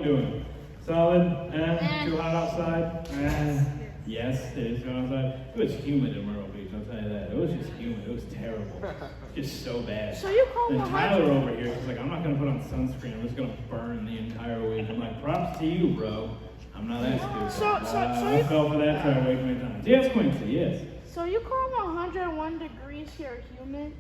mood doing? Solid? Too hot outside? Yes, it is too hot outside. It was humid in Myrtle Beach, I'll tell you that. It was just humid. It was terrible. Just so bad. So you call and him Tyler over here was like, I'm not going to put on sunscreen. I'm just going to burn the entire week. I'm like, props to you, bro. I'm not that stupid. I fell for that try way too many times. Yes, Quincy, yes. So you call 101 degrees here humid?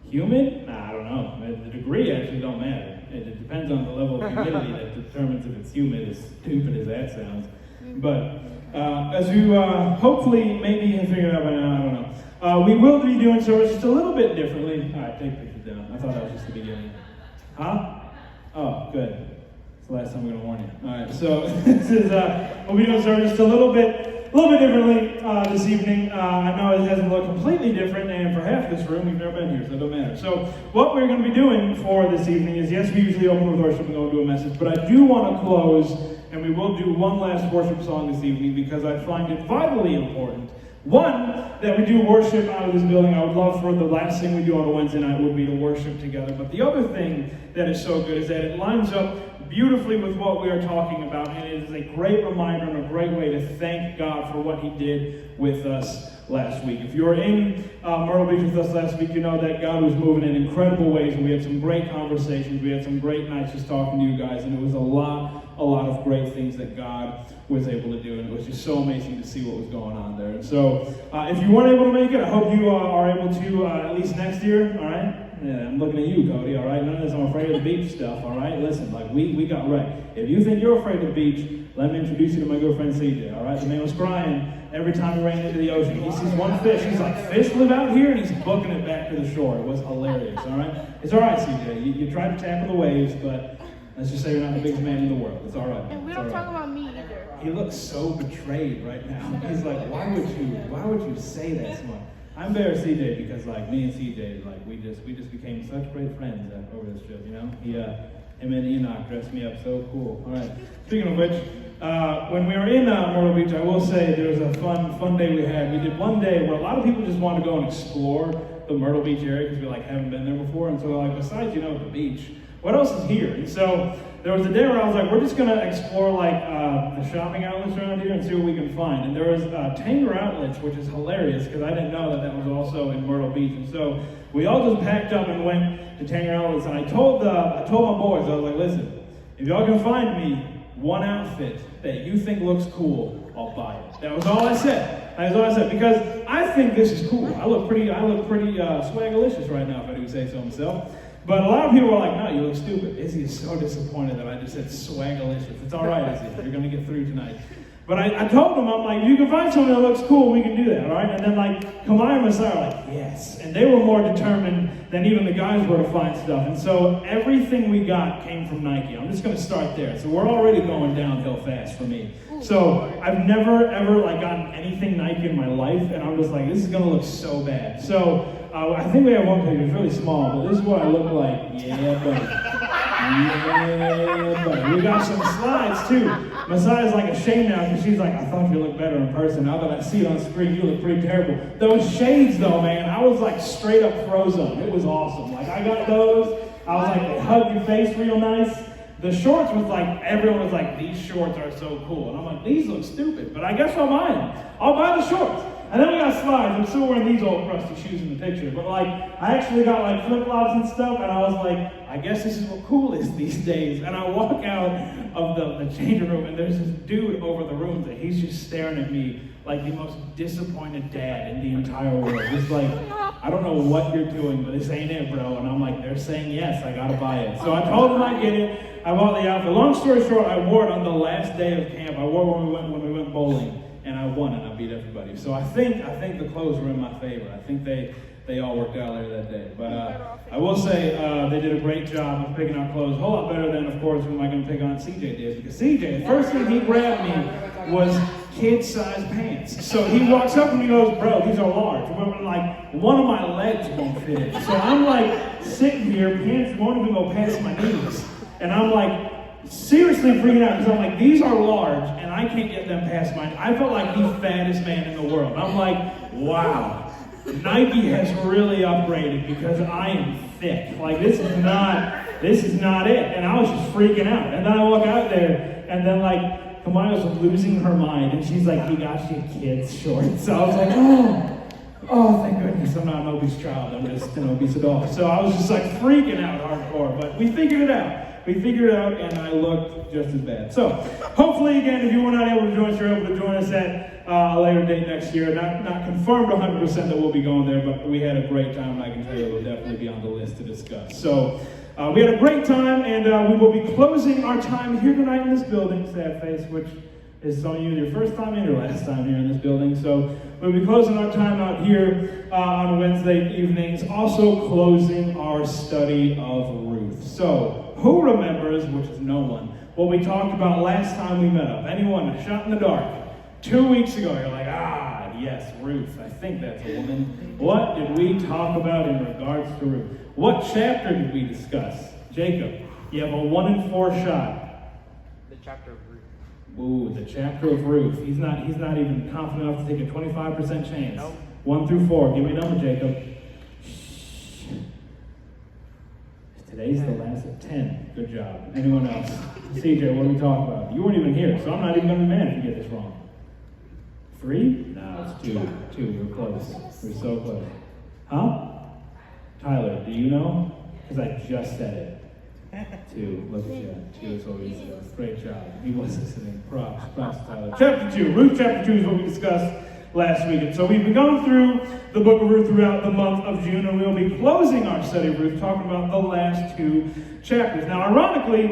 Humid? Nah, I don't know. The degree actually don't matter. It depends on the level of humidity that determines if it's humid, as stupid as that sounds. But as you hopefully maybe have figured out by now, I don't know. We will be doing service just a little bit differently. All right, take pictures down. I thought that was just the beginning. Huh? Oh, good. It's the last time we're going to warn you. All right, so this is we'll be doing service just a little bit differently this evening. I know it hasn't looked completely different, and for half this room, you've never been here, so it don't matter. So what we're going to be doing for this evening is, yes, we usually open with worship and go into a message, but I do want to close, and we will do one last worship song this evening because I find it vitally important. One, that we do worship out of this building. I would love for the last thing we do on a Wednesday night would be to worship together. But the other thing that is so good is that it lines up beautifully with what we are talking about, and it is a great reminder and a great way to thank God for what He did with us last week. If you were in Myrtle Beach with us last week, you know that God was moving in incredible ways, and we had some great conversations. We had some great nights just talking to you guys, and it was a lot of great things that God was able to do, and it was just so amazing to see what was going on there. And so, if you weren't able to make it, I hope you are able to at least next year, all right? Yeah, I'm looking at you, Cody, all right? None of this I'm afraid of the beach stuff, all right? Listen, like, we got right. If you think you're afraid of the beach, let me introduce you to my good friend CJ, all right? The man was crying every time he ran into the ocean. He sees one fish, he's like, fish live out here? And he's booking it back to the shore. It was hilarious, all right? It's all right, CJ. You tried to tackle the waves, but let's just say you're not the biggest man in the world. It's all right. And we don't talk about me either. He looks so betrayed right now. He's like, why would you say that so much? I embarrass CJ because, like, me and CJ, like, we just became such great friends over this trip, you know? Him and Enoch dressed me up so cool. All right. Speaking of which, when we were in Myrtle Beach, I will say there was a fun day we had. We did one day where a lot of people just wanted to go and explore the Myrtle Beach area because we, like, haven't been there before. And so, like, besides, you know, the beach, what else is here? And so there was a day where I was like, we're just going to explore, like, the shopping outlets around here and see what we can find. And there was Tanger Outlets, which is hilarious because I didn't know that was also in Myrtle Beach. And so we all just packed up and went to Tanger Outlets. And I told my boys, I was like, listen, if y'all can find me one outfit that you think looks cool, I'll buy it. That was all I said. That was all I said because I think this is cool. I look pretty swagalicious right now, if I do say so myself. But a lot of people are like, no, you look stupid. Izzy is so disappointed that I just said swagalicious. It's all right, Izzy. You're going to get through tonight. But I told them, I'm like, you can find something that looks cool, we can do that, all right? And then, like, Kamai and Messiah are like, yes. And they were more determined than even the guys were to find stuff. And so everything we got came from Nike. I'm just going to start there. So we're already going downhill fast for me. So I've never, ever, like, gotten anything Nike in my life, and I'm just like, this is going to look so bad. So I think we have one picture. It's really small, but this is what I look like. Yeah, buddy. Yeah, buddy. We got some slides, too. Messiah's like ashamed now because she's like, I thought you looked better in person. Now that I see it on screen, you look pretty terrible. Those shades, though, man, I was like straight up frozen. It was awesome. Like, I got those. I was like, they hug your face real nice. The shorts was like, everyone was like, these shorts are so cool. And I'm like, these look stupid, but I guess I'll buy them. I'll buy the shorts. And then we got slides. I'm still wearing these old crusty shoes in the picture. But, like, I actually got, like, flip-flops and stuff. And I was like, I guess this is what cool is these days. And I walk out of the changing room, and there's this dude over the room that he's just staring at me like the most disappointed dad in the entire world. He's like, I don't know what you're doing, but this ain't it, bro. And I'm like, they're saying yes, I got to buy it. So I told him I'd get it. I bought the outfit. Long story short, I wore it on the last day of camp. I wore it when we went bowling. And I won and I beat everybody. So I think the clothes were in my favor. I think they all worked out later that day. But I will say they did a great job of picking out clothes. A whole lot better than, of course, who am I going to pick on? CJ did. Because CJ, the first thing he grabbed me was kid-sized pants. So he walks up and he goes, bro, these are large. But like, one of my legs won't fit it. So I'm like sitting here, pants won't even go past my knees. And I'm like, seriously freaking out because I'm like, these are large and I can't get them past mine. I felt like the fattest man in the world. I'm like, wow, Nike has really upgraded because I am thick. Like, this is not this is not it. And I was just freaking out. And then I walk out there, and then like, Kamaya was losing her mind, and she's like, he got you kids shorts. So I was like, oh, thank goodness I'm not an obese child. I'm just an obese adult. So I was just like freaking out hardcore, but we figured it out. And I looked just as bad. So hopefully, again, if you were not able to join us, you're able to join us at a later date next year. Not confirmed 100% that we'll be going there, but we had a great time, and I can tell you it'll definitely be on the list to discuss. So we had a great time, and we will be closing our time here tonight in this building, sad face, which is some of you your first time and your last time here in this building. So we'll be closing our time out here on Wednesday evenings, also closing our study of Ruth. So who remembers, which is no one, what we talked about last time we met up? Anyone? A shot in the dark. 2 weeks ago, you're like, yes, Ruth. I think that's a woman. What did we talk about in regards to Ruth? What chapter did we discuss? Jacob, you have a 1 in 4 shot. The chapter of Ruth. Ooh, the chapter of Ruth. He's not even confident enough to take a 25% chance. Nope. 1 through 4. Give me a number, Jacob. Today's the last of 10. Good job. Anyone else? CJ, what are we talking about? You weren't even here, so I'm not even going to be mad if you get this wrong. 3? No, it's 2. 2. We're close. We're so close. Huh? Tyler, do you know? Because I just said it. 2. Look at you. 2 is what we discussed. Great job. He was listening. Props to Tyler. Chapter 2. Ruth chapter 2 is what we discussed last week. And so we've been going through the book of Ruth throughout the month of June, and we'll be closing our study of Ruth talking about the last 2 chapters. Now, ironically,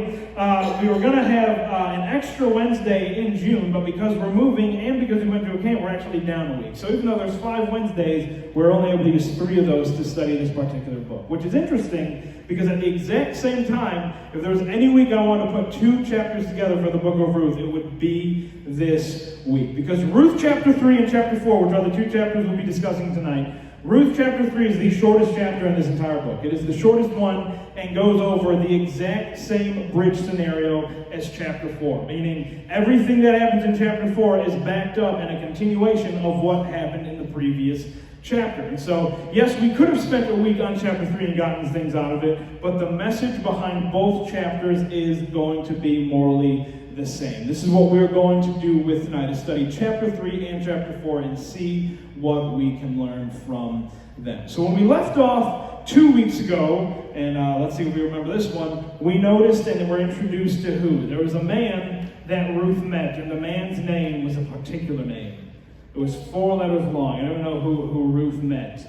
we were going to have an extra Wednesday in June, but because we're moving and because we went to a camp, we're actually down a week. So even though there's 5 Wednesdays, we're only able to use 3 of those to study this particular book, which is interesting because at the exact same time, if there was any week I wanted to put 2 chapters together for the book of Ruth, it would be this week. Because Ruth chapter 3 and chapter 4, which are the 2 chapters we'll be discussing tonight, Ruth chapter 3 is the shortest chapter in this entire book. It is the shortest one and goes over the exact same bridge scenario as chapter 4, meaning everything that happens in chapter 4 is backed up in a continuation of what happened in the previous chapter. And so, yes, we could have spent a week on chapter 3 and gotten things out of it, but the message behind both chapters is going to be morally the same. This is what we're going to do with tonight, is study chapter 3 and chapter 4 and see what we can learn from them. So when we left off 2 weeks ago, and let's see if we remember this one, we noticed and were introduced to who? There was a man that Ruth met, and the man's name was a particular name. It was 4 letters long. I don't know who Ruth met.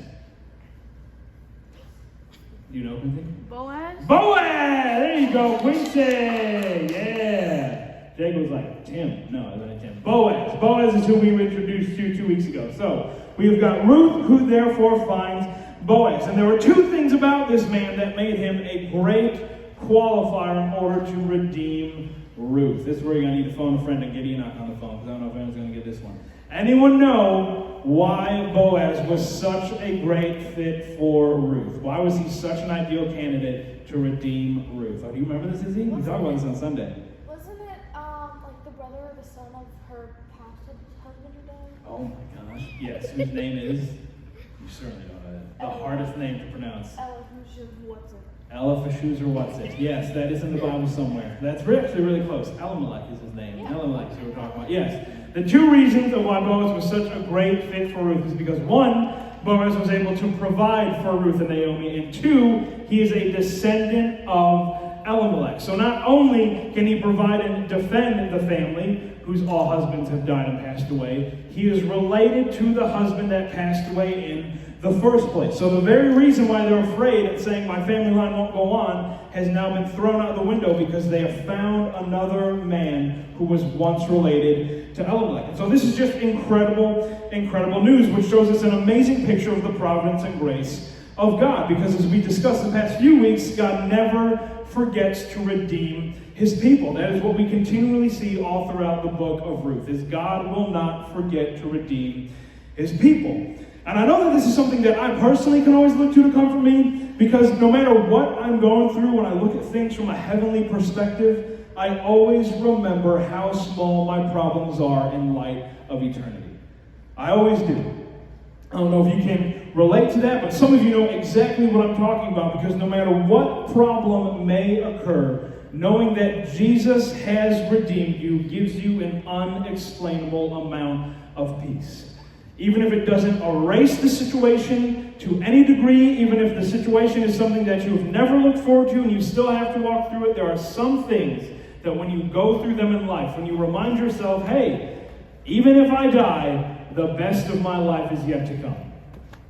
Do you know who? Boaz? Boaz! There you go, Quincy! Yeah! Jake was like, Tim. No, it wasn't Tim. Boaz. Boaz is who we were introduced to 2 weeks ago. So, we've got Ruth, who therefore finds Boaz. And there were 2 things about this man that made him a great qualifier in order to redeem Ruth. This is where you're going to need to phone a friend and get Enoch on the phone, because I don't know if anyone's going to get this one. Anyone know why Boaz was such a great fit for Ruth? Why was he such an ideal candidate to redeem Ruth? Oh, do you remember this, Izzy? We talked about this on Sunday. Wasn't it like the brother or the son of her past husband who died? Oh my gosh. Yes, whose name is? You certainly don't know that. The hardest name to pronounce. Eliphaz or what's it? Yes, that is in the Bible somewhere. That's actually really close. Elimelech is his name. Yeah. Elimelech is who we're talking about. Yes. The 2 reasons of why Boaz was such a great fit for Ruth is because 1, Boaz was able to provide for Ruth and Naomi, and 2, he is a descendant of Elimelech. So not only can he provide and defend the family, whose all husbands have died and passed away, he is related to the husband that passed away in the first place. So the very reason why they're afraid at saying my family line won't go on has now been thrown out the window because they have found another man who was once related to Elimelech. And so this is just incredible news, which shows us an amazing picture of the providence and grace of God. Because as we discussed the past few weeks, God never forgets to redeem his people. That is what we continually see all throughout the book of Ruth, is God will not forget to redeem his people. And I know that this is something that I personally can always look to comfort me, because no matter what I'm going through, when I look at things from a heavenly perspective, I always remember how small my problems are in light of eternity. I always do. I don't know if you can relate to that, but some of you know exactly what I'm talking about, because no matter what problem may occur, knowing that Jesus has redeemed you gives you an unexplainable amount of peace. Even if it doesn't erase the situation to any degree, even if the situation is something that you've never looked forward to and you still have to walk through it, there are some things that when you go through them in life, when you remind yourself, hey, even if I die, the best of my life is yet to come.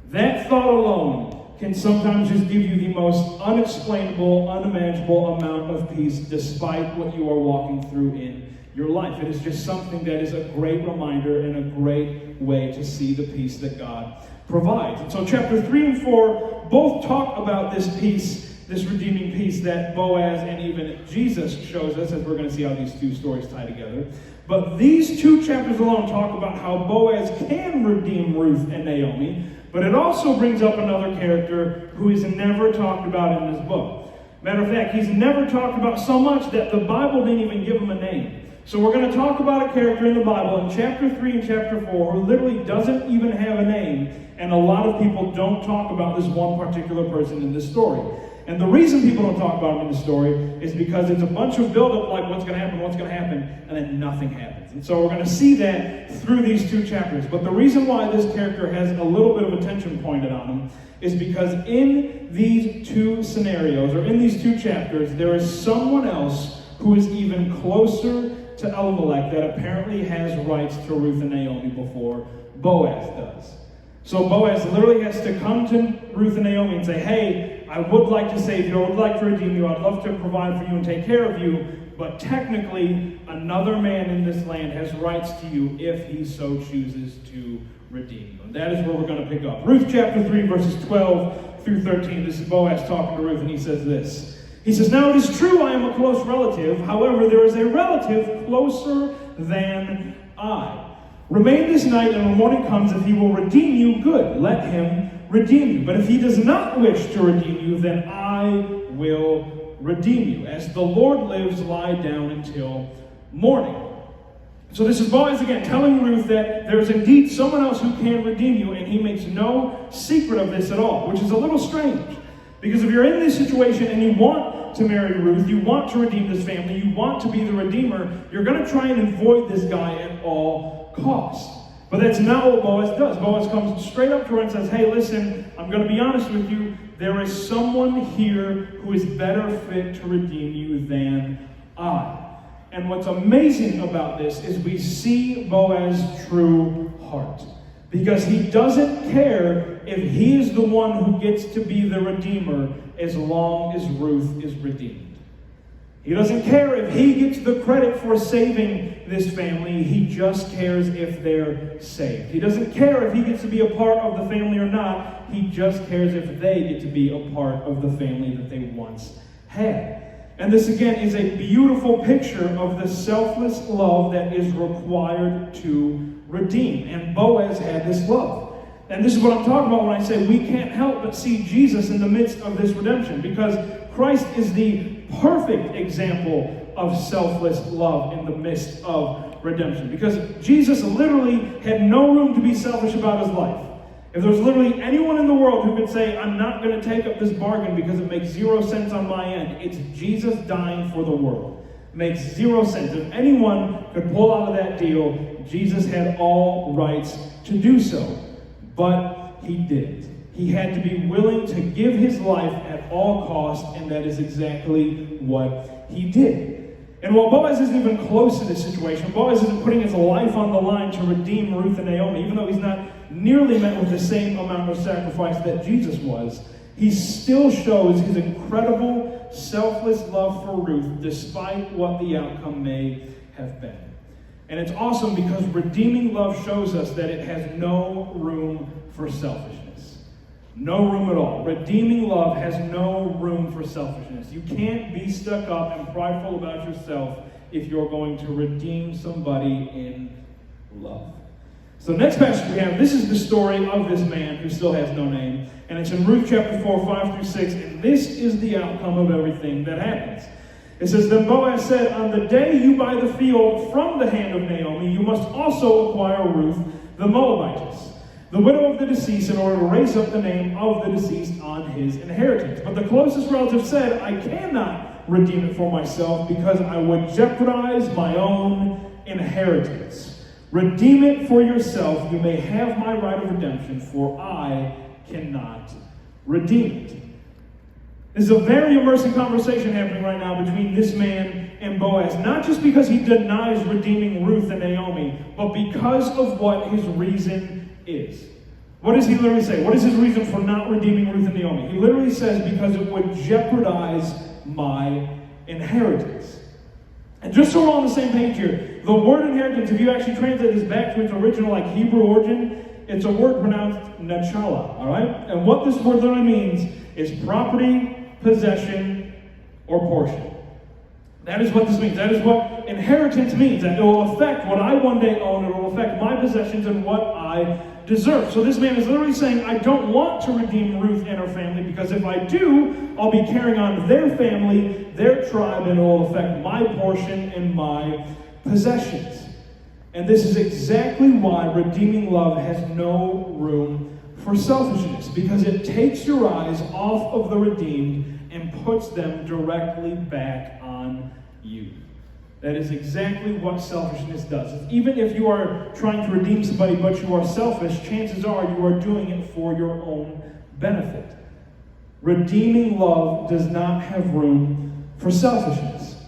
That thought alone can sometimes just give you the most unexplainable, unimaginable amount of peace despite what you are walking through in your life. It is just something that is a great reminder and a great way to see the peace that God provides. And so chapter 3 and 4 both talk about this peace, this redeeming peace that Boaz and even Jesus shows us, as we're going to see how these two stories tie together. But these two chapters alone talk about how Boaz can redeem Ruth and Naomi, but it also brings up another character who is never talked about in this book. Matter of fact, he's never talked about so much that the Bible didn't even give him a name. So we're going to talk about a character in the Bible in chapter 3 and chapter 4 who literally doesn't even have a name, and a lot of people don't talk about this one particular person in this story. And the reason people don't talk about him in the story is because it's a bunch of buildup, like what's going to happen, and then nothing happens. And so we're going to see that through these two chapters. But the reason why this character has a little bit of attention pointed on him is because in these two scenarios, or in these two chapters, there is someone else who is even closer to Elimelech that apparently has rights to Ruth and Naomi before Boaz does. So Boaz literally has to come to Ruth and Naomi and say, hey, I would like to save you, I would like to redeem you, I'd love to provide for you and take care of you, but technically another man in this land has rights to you if he so chooses to redeem you. And that is where we're going to pick up. Ruth chapter 3, verses 12 through 13. This is Boaz talking to Ruth, and he says this. He says, now it is true I am a close relative. However, there is a relative closer than I. Remain this night, and when morning comes, if he will redeem you, good. Let him redeem you. But if he does not wish to redeem you, then I will redeem you. As the Lord lives, lie down until morning. So this is Boaz again telling Ruth that there's indeed someone else who can redeem you, and he makes no secret of this at all, which is a little strange. Because if you're in this situation and you want to marry Ruth, you want to redeem this family, you want to be the redeemer, you're going to try and avoid this guy at all costs. But that's not what Boaz does. Boaz comes straight up to her and says, hey, listen, I'm going to be honest with you. There is someone here who is better fit to redeem you than I. And what's amazing about this is we see Boaz's true heart. Because he doesn't care if he is the one who gets to be the redeemer as long as Ruth is redeemed. He doesn't care if he gets the credit for saving this family. He just cares if they're saved. He doesn't care if he gets to be a part of the family or not. He just cares if they get to be a part of the family that they once had. And this again is a beautiful picture of the selfless love that is required to redeem. And Boaz had this love. And this is what I'm talking about when I say we can't help but see Jesus in the midst of this redemption, because Christ is the perfect example of selfless love in the midst of redemption. Because Jesus literally had no room to be selfish about his life. If there's literally anyone in the world who could say, I'm not going to take up this bargain because it makes 0 sense on my end, it's Jesus dying for the world. It makes 0 sense. If anyone could pull out of that deal, Jesus had all rights to do so. But he didn't. He had to be willing to give his life at all costs, and that is exactly what he did. And while Boaz isn't even close to this situation, Boaz isn't putting his life on the line to redeem Ruth and Naomi, even though he's not nearly met with the same amount of sacrifice that Jesus was, he still shows his incredible, selfless love for Ruth, despite what the outcome may have been. And it's awesome because redeeming love shows us that it has no room for selfishness. No room at all. Redeeming love has no room for selfishness. You can't be stuck up and prideful about yourself if you're going to redeem somebody in love. So the next passage we have, this is the story of this man who still has no name. And it's in Ruth chapter 4, 5 through 6. And this is the outcome of everything that happens. It says, then Boaz said, on the day you buy the field from the hand of Naomi, you must also acquire Ruth the Moabitess. the widow of the deceased in order to raise up the name of the deceased on his inheritance. But the closest relative said, I cannot redeem it for myself because I would jeopardize my own inheritance. Redeem it for yourself. You may have my right of redemption, for I cannot redeem it. There's a very immersive conversation happening right now between this man and Boaz, not just because he denies redeeming Ruth and Naomi, but because of what his reason is. What does he literally say? What is his reason for not redeeming Ruth and Naomi? He literally says, because it would jeopardize my inheritance. And just so we're on the same page here, the word inheritance, if you actually translate this back to its original Hebrew origin, it's a word pronounced nachala, all right? And what this word literally means is property, possession, or portion. That is what this means. That is what inheritance means. That it will affect what I one day own. It will affect my possessions and what I deserve. So this man is literally saying, I don't want to redeem Ruth and her family, because if I do, I'll be carrying on their family, their tribe, and it will affect my portion and my possessions. And this is exactly why redeeming love has no room for selfishness, because it takes your eyes off of the redeemed and puts them directly back on you. That is exactly what selfishness does. Even if you are trying to redeem somebody but you are selfish, chances are you are doing it for your own benefit. Redeeming love does not have room for selfishness.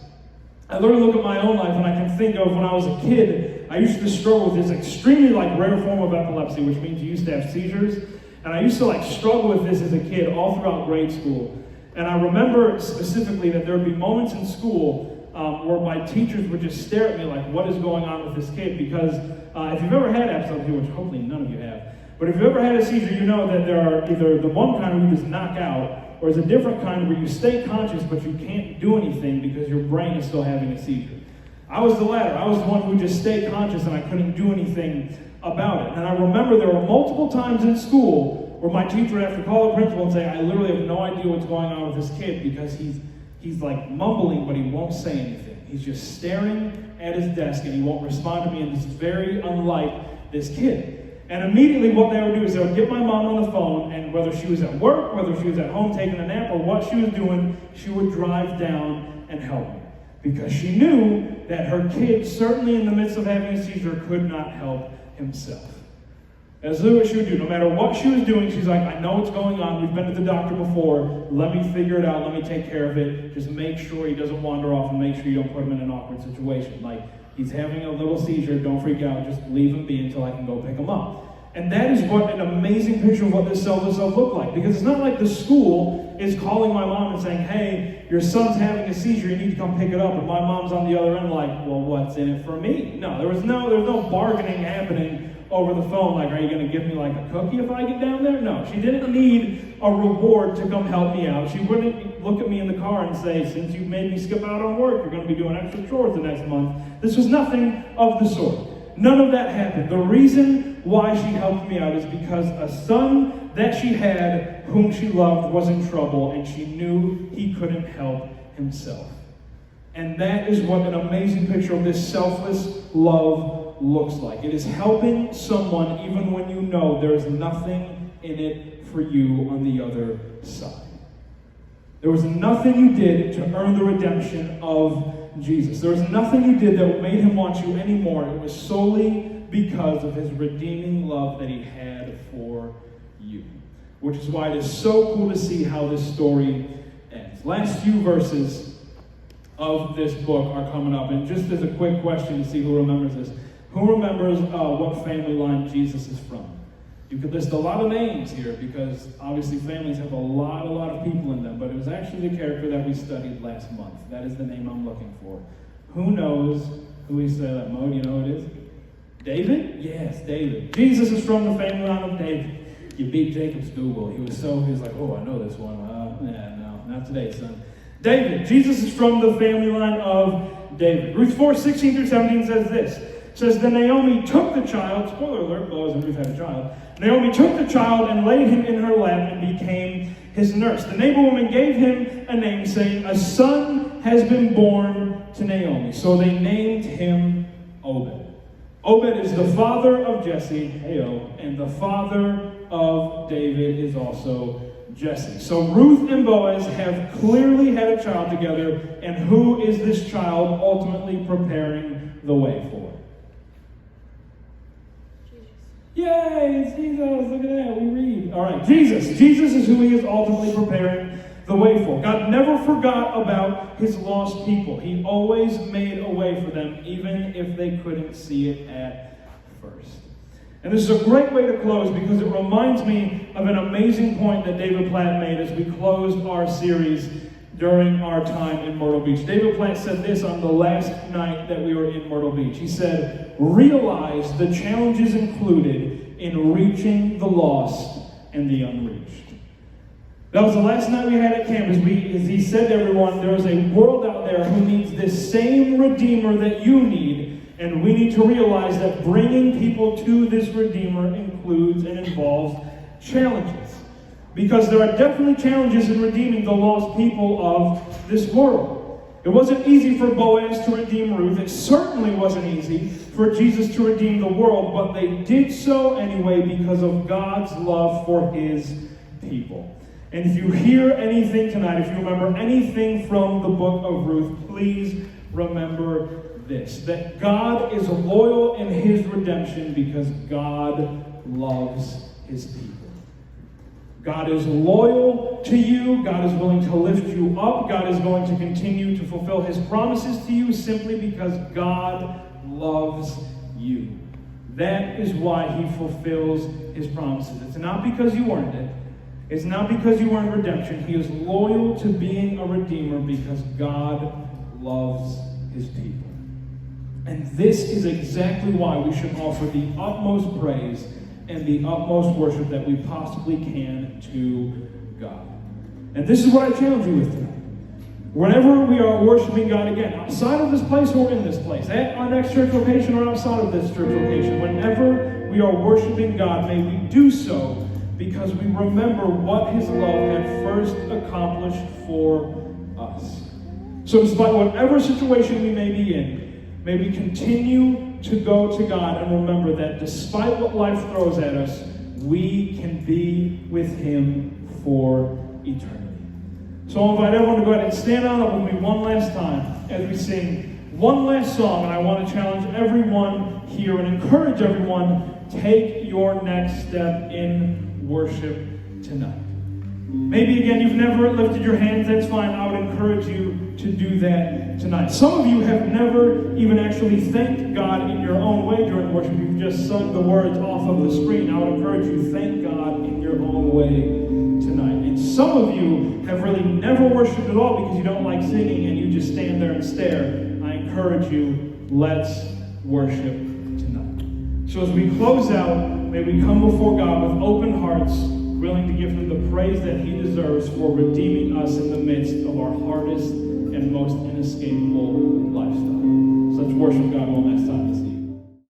I literally look at my own life and I can think of when I was a kid, I used to struggle with this extremely rare form of epilepsy, which means you used to have seizures. And I used to struggle with this as a kid all throughout grade school. And I remember specifically that there would be moments in school where my teachers would just stare at me like, what is going on with this kid? Because if you've ever had epilepsy, which hopefully none of you have, but if you've ever had a seizure, you know that there are either the one kind where you just knock out, or there's a different kind where you stay conscious but you can't do anything because your brain is still having a seizure. I was the latter. I was the one who just stayed conscious and I couldn't do anything about it. And I remember there were multiple times in school where my teacher would have to call the principal and say, I literally have no idea what's going on with this kid, because he's mumbling, but he won't say anything. He's just staring at his desk and he won't respond to me, and this is very unlike this kid. And immediately what they would do is they would get my mom on the phone, and whether she was at work, whether she was at home taking a nap, or what she was doing, she would drive down and help me. Because she knew that her kid, certainly in the midst of having a seizure, could not help himself. That's literally what she would do. No matter what she was doing, she's like, I know what's going on. We've been to the doctor before. Let me figure it out. Let me take care of it. Just make sure he doesn't wander off, and make sure you don't put him in an awkward situation. Like, he's having a little seizure. Don't freak out. Just leave him be until I can go pick him up. And that is what an amazing picture of what this selfless love looked like. Because it's not like the school is calling my mom and saying, hey, your son's having a seizure, you need to come pick it up. And my mom's on the other end like, well, what's in it for me? No, there was no bargaining happening over the phone, like, are you going to give me a cookie if I get down there? No, she didn't need a reward to come help me out. She wouldn't look at me in the car and say, since you've made me skip out on work, you're going to be doing extra chores the next month. This was nothing of the sort. None of that happened. The reason why she helped me out is because a son that she had, whom she loved, was in trouble, and she knew he couldn't help himself. And that is what an amazing picture of this selfless love looks like. It is helping someone even when you know there is nothing in it for you on the other side. There was nothing you did to earn the redemption of Jesus. There was nothing you did that made him want you anymore. It was solely because of his redeeming love that he had for you. Which is why it is so cool to see how this story ends. Last few verses of this book are coming up. And just as a quick question to see who remembers this. Who remembers what family line Jesus is from? You could list a lot of names here, because obviously families have a lot of people in them, but it was actually the character that we studied last month. That is the name I'm looking for. Who knows who he said? Mo, do you know who it is? David? Yes, David. Jesus is from the family line of David. You beat Jacob's Google. He was like, oh, I know this one. No, not today, son. David. Jesus is from the family line of David. Ruth 4:16-17 says this. It says, then Naomi took the child, spoiler alert, Boaz and Ruth had a child. Naomi took the child and laid him in her lap and became his nurse. The neighbor woman gave him a name, saying, a son has been born to Naomi. So they named him Obed. Obed is the father of Jesse, and the father of David is also Jesse. So Ruth and Boaz have clearly had a child together, and who is this child ultimately preparing the way for? Jesus. Yay, it's Jesus. Look at that. We read. All right, Jesus. Jesus is who he is ultimately preparing the way for. God never forgot about his lost people. He always made a way for them, even if they couldn't see it at first. And this is a great way to close because it reminds me of an amazing point that David Platt made as we closed our series during our time in Myrtle Beach. David Platt said this on the last night that we were in Myrtle Beach. He said, realize the challenges included in reaching the lost and the unreached. That was the last night we had at campus. As he said to everyone, there is a world out there who needs this same Redeemer that you need, and we need to realize that bringing people to this Redeemer includes and involves challenges. Because there are definitely challenges in redeeming the lost people of this world. It wasn't easy for Boaz to redeem Ruth. It certainly wasn't easy for Jesus to redeem the world, but they did so anyway because of God's love for his people. And if you hear anything tonight, if you remember anything from the book of Ruth, please remember this, that God is loyal in his redemption because God loves his people. God is loyal to you. God is willing to lift you up. God is going to continue to fulfill his promises to you simply because God loves you. That is why he fulfills his promises. It's not because you earned it. It's not because you earned redemption. He is loyal to being a redeemer because God loves his people. And this is exactly why we should offer the utmost praise and the utmost worship that we possibly can to God. And this is what I challenge you with tonight. Whenever we are worshiping God again, outside of this place or in this place, at our next church location or outside of this church location, whenever we are worshiping God, may we do so because we remember what his love had first accomplished for us. So despite whatever situation we may be in, may we continue to go to God and remember that despite what life throws at us, we can be with him for eternity. So I'll invite everyone to go ahead and stand on up with me one last time as we sing one last song. And I want to challenge everyone here and encourage everyone, take your next step in worship tonight. Maybe again, you've never lifted your hands, that's fine. I would encourage you to do that tonight. Some of you have never even actually thanked God in your own way during worship. You've just sung the words off of the screen. I would encourage you, thank God in your own way tonight. And some of you have really never worshiped at all because you don't like singing and you just stand there and stare. I encourage you, let's worship tonight. So as we close out, may we come before God with open hearts, willing to give him the praise that he deserves for redeeming us in the midst of our hardest and most inescapable lifestyle. So let's worship God one last time.